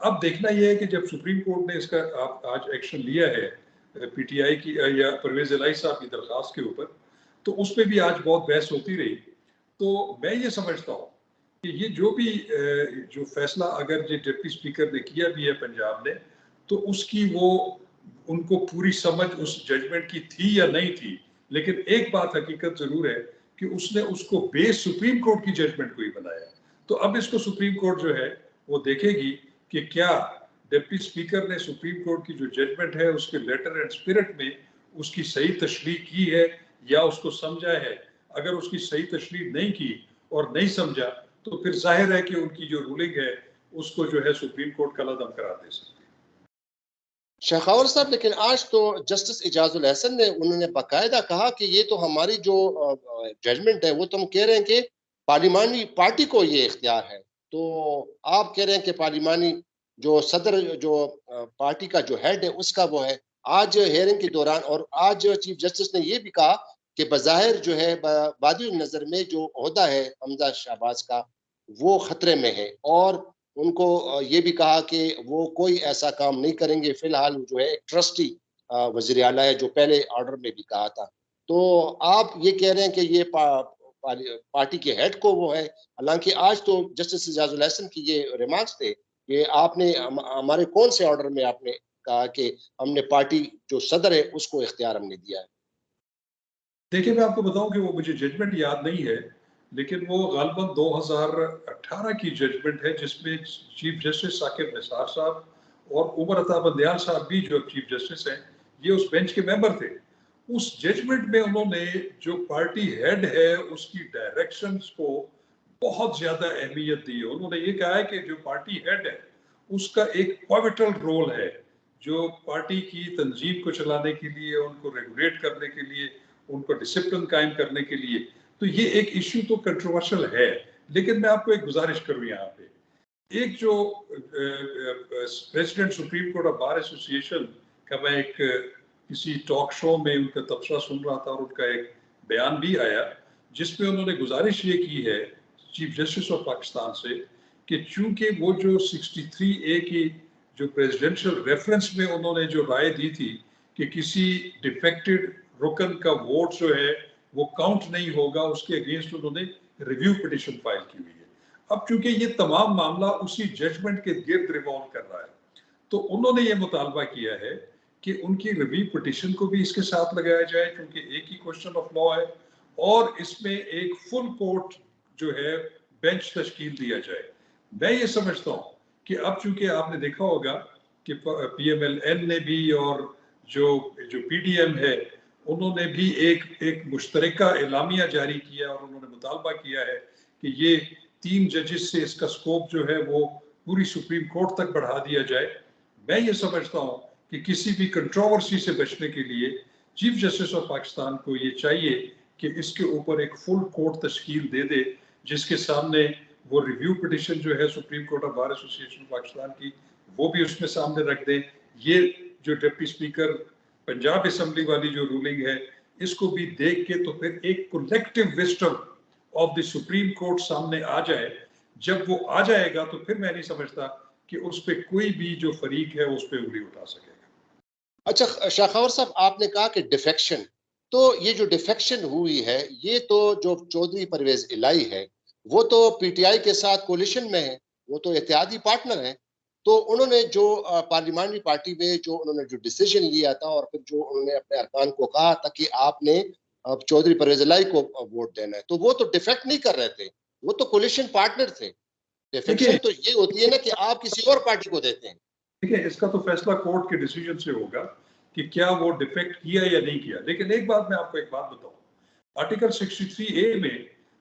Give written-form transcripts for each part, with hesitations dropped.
اب دیکھنا یہ ہے کہ جب سپریم کورٹ نے اس کا آج ایکشن لیا ہے پی ٹی آئی کی یا پرویز الہی صاحب کی درخواست کے اوپر، تو اس پہ بھی آج بہت بحث ہوتی رہی. تو میں یہ سمجھتا ہوں کہ یہ جو فیصلہ اگر یہ ڈپٹی اسپیکر نے کیا بھی ہے پنجاب نے، تو اس کی ان کو پوری سمجھ اس ججمنٹ کی تھی یا نہیں تھی، لیکن ایک بات حقیقت ضرور ہے کہ اس نے اس کو بیس سپریم کورٹ کی ججمنٹ کو ہی بنایا. تو اب اس کو سپریم کورٹ جو ہے وہ دیکھے گی کہ کیا ڈپٹی اسپیکر نے سپریم کورٹ کی جو ججمنٹ ہے اس کے لیٹر اینڈ اسپرٹ میں اس کی صحیح تشریح کی ہے یا اس کو سمجھا ہے. اگر اس کی صحیح تشریح نہیں کی اور نہیں سمجھا تو پھر ظاہر ہے کہ ان کی جو رولنگ ہے اس کو جو ہے سپریم کورٹ کالعدم قرار دے سکتی ہے. شیخاور صاحب، لیکن آج تو جسٹس اعجاز الحسن نے انہوں نے باقاعدہ کہا کہ یہ تو ہماری جو ججمنٹ ہے وہ تو ہم کہہ رہے ہیں کہ پارلیمانی پارٹی کو یہ اختیار ہے. تو آپ کہہ رہے ہیں کہ پارلیمانی جو صدر جو پارٹی کا جو ہیڈ ہے اس کا وہ ہے. آج ہیئرنگ کے دوران اور آج چیف جسٹس نے یہ بھی کہا کہ بظاہر جو ہے بادی النظر میں جو عہدہ ہے حمزہ شہباز کا وہ خطرے میں ہے، اور ان کو یہ بھی کہا کہ وہ کوئی ایسا کام نہیں کریں گے. فی الحال جو ہے ایک ٹرسٹی وزیر اعلیٰ ہے، جو پہلے آرڈر میں بھی کہا تھا. تو آپ یہ کہہ رہے ہیں کہ یہ پارٹی کے ہیڈ کو وہ ہے، حالانکہ آج تو جسٹس اعجاز الحسن کی یہ ریمارکس تھے کہ آپ نے ہمارے کون سے آرڈر میں آپ نے کہا کہ ہم نے پارٹی جو صدر ہے اس کو اختیار ہم نے دیا ہے. دیکھیں میں آپ کو بتاؤں کہ وہ مجھے ججمنٹ یاد نہیں ہے، لیکن وہ غالباً 2018 کی ججمنٹ ہے جس میں چیف جسٹس ثاقب نثار صاحب اور عمر عطا بندیال صاحب بھی جو چیف جسٹس ہیں یہ اس بینچ کے ممبر تھے. اس ججمنٹ میں انہوں نے جو پارٹی ہیڈ ہے اس کی ڈائریکشنز کو بہت زیادہ اہمیت دی ہے. انہوں نے یہ کہا ہے کہ جو پارٹی ہیڈ ہے اس کا ایک پوائنٹل رول ہے جو پارٹی کی تنظیم کو چلانے کے لیے، ان کو ریگولیٹ کرنے کے لیے، ان کو ڈسپلن قائم کرنے کے لیے. تو یہ ایک ایشو تو کنٹروورشل ہے، لیکن میں آپ کو ایک گزارش کروں یہاں پہ. ایک جو پریزیڈنٹ سپریم کورٹ آف بار ایسوسی ایشن کا میں ایک کسی ٹاک شو میں ان کا تبصرہ سن رہا تھا اور ان کا ایک بیان بھی آیا جس میں انہوں نے گزارش یہ کی ہے چیف جسٹس آف پاکستان سے کہ چونکہ وہ جو 63A کی جو پریزیڈنشل ریفرنس میں انہوں نے جو رائے دی تھی کہ کسی ڈیفیکٹڈ رکن کا ووٹ جو ہے وہ کاؤنٹ نہیں ہوگا، اس کے اگینسٹ انہوں نے ریویو پٹیشن فائل کی ہوئی ہے. اب چونکہ یہ تمام معاملہ اسی ججمنٹ کے گرد ریوالو کر رہا ہے تو انہوں نے یہ مطالبہ کیا ہے کہ ان کی ریویو پٹیشن کو بھی اس کے ساتھ لگایا جائے کیونکہ ایک ہی کوسچن آف لا ہے، اور اس میں ایک فل کورٹ جو ہے بینچ تشکیل دیا جائے. میں یہ سمجھتا ہوں کہ اب چونکہ آپ نے دیکھا ہوگا کہ پی ایم ایل این نے بھی اور جو پی ڈی ایم ہے انہوں نے بھی ایک مشترکہ اعلامیہ جاری کیا اور انہوں نے مطالبہ کیا ہے کہ یہ 3 ججز سے اس کا سکوپ جو ہے وہ پوری سپریم کورٹ تک بڑھا دیا جائے. میں یہ سمجھتا ہوں کہ کسی بھی کنٹروورسی سے بچنے کے لیے چیف جسٹس آف پاکستان کو یہ چاہیے کہ اس کے اوپر ایک فل کورٹ تشکیل دے دے جس کے سامنے وہ ریویو پٹیشن جو ہے سپریم کورٹ آف بار ایسوسی ایشن پاکستان کی وہ بھی اس میں سامنے رکھ دیں. یہ جو ڈپٹی اسپیکر پنجاب اسمبلی والی جو رولنگ ہے اس کو بھی دیکھ کے تو پھر ایک collective wisdom of the supreme court سامنے آ جائے. جب وہ آ جائے گا تو پھر میں نہیں سمجھتا کہ اس پہ کوئی بھی جو فریق ہے اس پہ انگلی اٹھا سکے گا. اچھا شاخاور صاحب، آپ نے کہا کہ ڈیفیکشن، تو یہ جو ڈیفیکشن ہوئی ہے یہ تو جو چودھری پرویز الہی ہے وہ تو پی ٹی آئی کے ساتھ کولیشن میں ہے، وہ تو اتحادی پارٹنر ہیں. تو انہوں نے جو پارلیمانی پارٹی میں جو انہوں نے جو ڈیسیجن لیا تھا اور پھر جو انہوں نے اپنے ارکان کو کہا تھا کہ آپ نے چودھری پرویز الہی کو ووٹ دینا ہے، تو وہ تو ڈیفیکٹ نہیں کر رہے تھے، وہ تو کولیشن پارٹنر تھے. ڈیفیکشن تو یہ ہوتی ہے نا کہ آپ کسی اور پارٹی کو دیتے ہیں. دیکھیں اس کا تو فیصلہ کورٹ کے ڈیسیجن سے ہوگا کہ کیا وہ ڈیفیکٹ کیا یا نہیں کیا. لیکن ایک بات میں آپ کو ایک بات بتاؤں، آرٹیکل 63A میں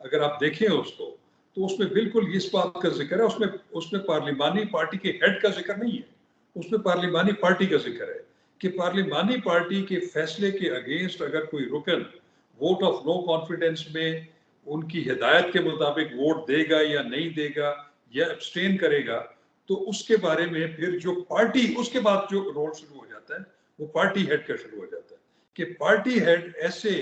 اگر آپ دیکھیں اس کو تو اس میں بالکل اس بات کا ذکر ہے، اس میں پارلیمانی پارٹی کے ہیڈ کا ذکر نہیں ہے، اس میں پارلیمانی پارٹی کا ذکر ہے کہ پارلیمانی پارٹی کے فیصلے کے اگینسٹ اگر کوئی رکن ووٹ آف نو کانفیڈنس میں ان کی ہدایت کے مطابق ووٹ دے گا یا نہیں دے گا یا ابسٹین کرے گا تو اس کے بارے میں پھر جو پارٹی اس کے بعد جو رول شروع ہو جاتا ہے وہ پارٹی ہیڈ کا شروع ہو جاتا ہے کہ پارٹی ہیڈ ایسے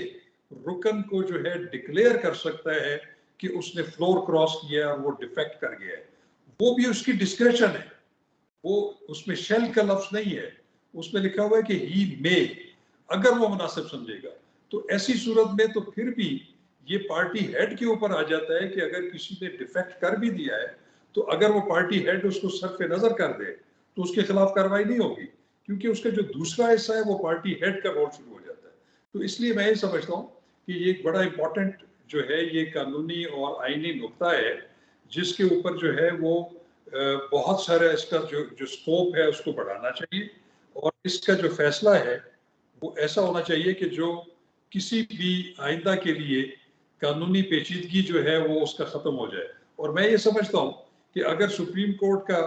رکن کو جو ہے ڈکلیئر کر سکتا ہے کہ اس نے فلور کراس کیا اور وہ ڈیفیکٹ کر گیا ہے. وہ بھی اس کی ڈسکریشن ہے، وہ اس میں شیل کا لفظ نہیں ہے, اس میں لکھا ہوا ہے کہ ہی میں, اگر وہ مناسب سمجھے گا. تو ایسی صورت میں تو پھر بھی یہ پارٹی ہیڈ کے اوپر آ جاتا ہے کہ اگر کسی نے ڈیفیکٹ کر بھی دیا ہے تو اگر وہ پارٹی ہیڈ اس کو صرف نظر کر دے تو اس کے خلاف کارروائی نہیں ہوگی, کیونکہ اس کا جو دوسرا حصہ ہے وہ پارٹی ہیڈ کا رول شروع ہو جاتا ہے. تو اس لیے میں یہ سمجھتا ہوں کہ یہ ایک بڑا امپورٹنٹ جو ہے یہ قانونی اور آئینی نقطہ ہے جس کے اوپر جو ہے وہ بہت سارا اس کا جو سکوپ ہے اس کو بڑھانا چاہیے, اور اس کا جو فیصلہ ہے وہ ایسا ہونا چاہیے کہ جو کسی بھی آئندہ کے لیے قانونی پیچیدگی جو ہے وہ اس کا ختم ہو جائے. اور میں یہ سمجھتا ہوں کہ اگر سپریم کورٹ کا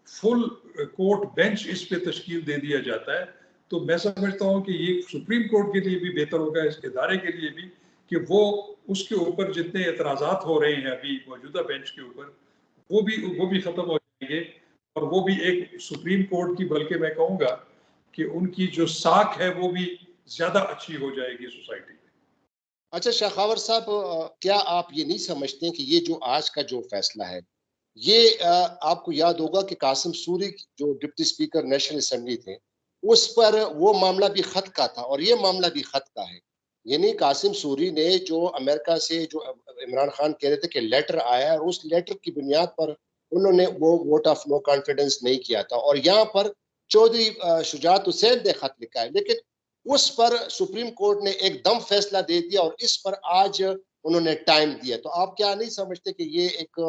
فل کورٹ بینچ اس پہ تشکیل دے دیا جاتا ہے تو میں سمجھتا ہوں کہ یہ سپریم کورٹ کے لیے بھی بہتر ہوگا, اس ادارے کے لیے بھی, کہ وہ اس کے اوپر جتنے اعتراضات ہو رہے ہیں ابھی موجودہ بینچ کے اوپر وہ بھی ختم ہو جائیں گے, اور وہ بھی ایک سپریم کورٹ کی, بلکہ میں کہوں گا کہ ان کی جو ساکھ ہے وہ بھی زیادہ اچھی ہو جائے گی سوسائٹی میں. اچھا شاخاور صاحب, کیا آپ یہ نہیں سمجھتے کہ یہ جو آج کا جو فیصلہ ہے یہ آپ کو یاد ہوگا کہ قاسم سوری جو ڈپٹی اسپیکر نیشنل اسمبلی تھے اس پر وہ معاملہ بھی خط کا تھا اور یہ معاملہ بھی خط کا ہے. یعنی قاسم سوری نے جو امریکہ سے جو عمران خان کہہ رہے تھے کہ لیٹر آیا اور اس لیٹر کی بنیاد پر انہوں نے وہ ووٹ آف نو کانفیڈنس نہیں کیا تھا, اور یہاں پر چودھری شجاعت حسین نے خط لکھا ہے, لیکن اس پر سپریم کورٹ نے ایک دم فیصلہ دے دیا اور اس پر آج انہوں نے ٹائم دیا. تو آپ کیا نہیں سمجھتے کہ یہ ایک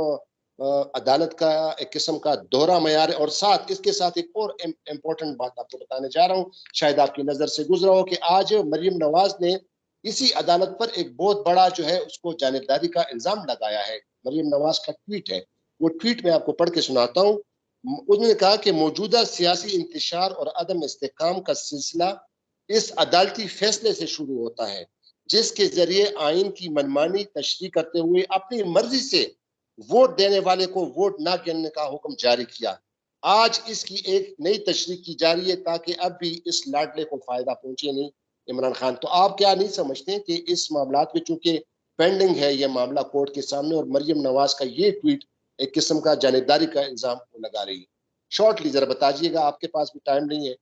عدالت کا ایک قسم کا دوہرا معیار ہے؟ اور ساتھ اس کے ساتھ ایک اور امپورٹنٹ بات آپ کو بتانے جا رہا ہوں, شاید آپ کی نظر سے گزرا ہو کہ آج مریم نواز نے اسی عدالت پر ایک بہت بڑا جو ہے اس کو جانبداری کا الزام لگایا ہے. مریم نواز کا ٹویٹ ہے, وہ ٹویٹ میں آپ کو پڑھ کے سناتا ہوں. انہوں نے کہا کہ موجودہ سیاسی انتشار اور عدم استحکام کا سلسلہ اس عدالتی فیصلے سے شروع ہوتا ہے جس کے ذریعے آئین کی منمانی تشریح کرتے ہوئے اپنی مرضی سے ووٹ دینے والے کو ووٹ نہ گننے کا حکم جاری کیا. آج اس کی ایک نئی تشریح کی جا رہی ہے تاکہ اب بھی اس لاڈلے کو فائدہ پہنچے نہیں عمران خان. تو آپ کیا نہیں سمجھتے کہ اس معاملات میں چونکہ پینڈنگ ہے یہ معاملہ کورٹ کے سامنے, اور مریم نواز کا یہ ٹویٹ ایک قسم کا جانبداری کا الزام لگا رہی ہے؟ شارٹلی ذرا بتائیے گا, آپ کے پاس بھی ٹائم نہیں ہے.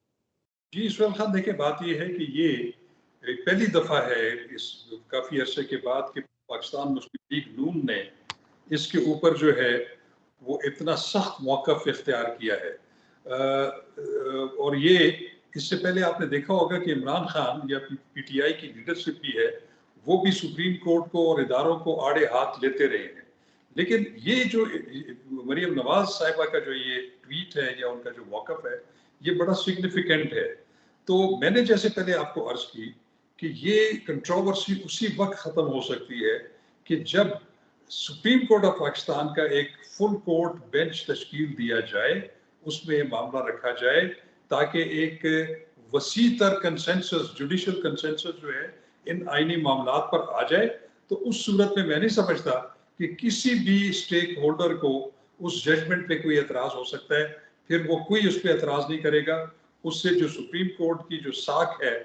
جی سہیل خان, دیکھیں بات یہ ہے کہ یہ پہلی دفعہ ہے اس کافی عرصے کے بعد کہ پاکستان مسلم لیگ نون نے اس کے اوپر جو ہے وہ اتنا سخت موقف اختیار کیا ہے. اور یہ اس سے پہلے آپ نے دیکھا ہوگا کہ عمران خان یا پی ٹی آئی کی لیڈرشپ بھی ہے وہ بھی سپریم کورٹ کو اور اداروں کو آڑے ہاتھ لیتے رہے ہیں, لیکن یہ جو مریم نواز صاحبہ کا جو یہ ٹویٹ ہے یا ان کا جو موقف ہے یہ بڑا سگنیفیکنٹ ہے. تو میں نے جیسے پہلے آپ کو عرض کی کہ یہ کنٹروورسی اسی وقت ختم ہو سکتی ہے کہ جب سپریم کورٹ آف پاکستان کا ایک فل کورٹ بینچ تشکیل دیا جائے, اس میں یہ معاملہ رکھا جائے تاکہ ایک وسیع تر کنسنسس, جوڈیشل کنسنسس جو ہے ان آئینی معاملات پر آ جائے. تو اس صورت میں نہیں سمجھتا کہ کسی بھی اسٹیک ہولڈر کو اس ججمنٹ پہ کوئی اعتراض ہو سکتا ہے, پھر وہ کوئی اس پہ اعتراض نہیں کرے گا. اس سے جو سپریم کورٹ کی جو ساکھ ہے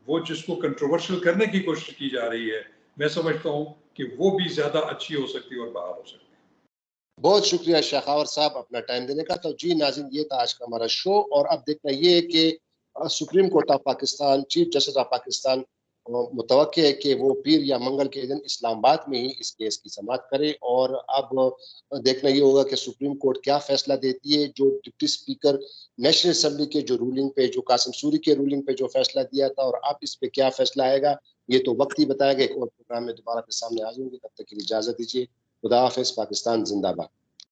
وہ جس کو کنٹروورشل کرنے کی کوشش کی جا رہی ہے, میں سمجھتا ہوں کہ وہ بھی زیادہ اچھی ہو سکتی ہے اور بحال ہو سکتی ہے. بہت شکریہ شاخاور صاحب اپنا ٹائم دینے کا. تو جی ناظرین, یہ تھا آج کا ہمارا شو, اور اب دیکھنا یہ ہے کہ supreme court of Pakistan, chief justice of Pakistan متوقع ہے کہ وہ پیر یا منگل کے دن اسلام آباد میں ہی اس کیس کی سماعت کرے. اور اب دیکھنا یہ ہوگا کہ سپریم کورٹ کیا فیصلہ دیتی ہے. جو ڈپٹی اسپیکر نیشنل اسمبلی کے جو رولنگ پہ, جو قاسم سوری کے رولنگ پہ جو فیصلہ دیا تھا, اور اب اس پہ کیا فیصلہ آئے گا یہ تو وقت ہی بتائے گا. ایک اور پروگرام میں دوبارہ کے سامنے حاضر ہوں گے, تب تک کے لیے اجازت دیجیے. خدا حافظ. پاکستان زندہ باد.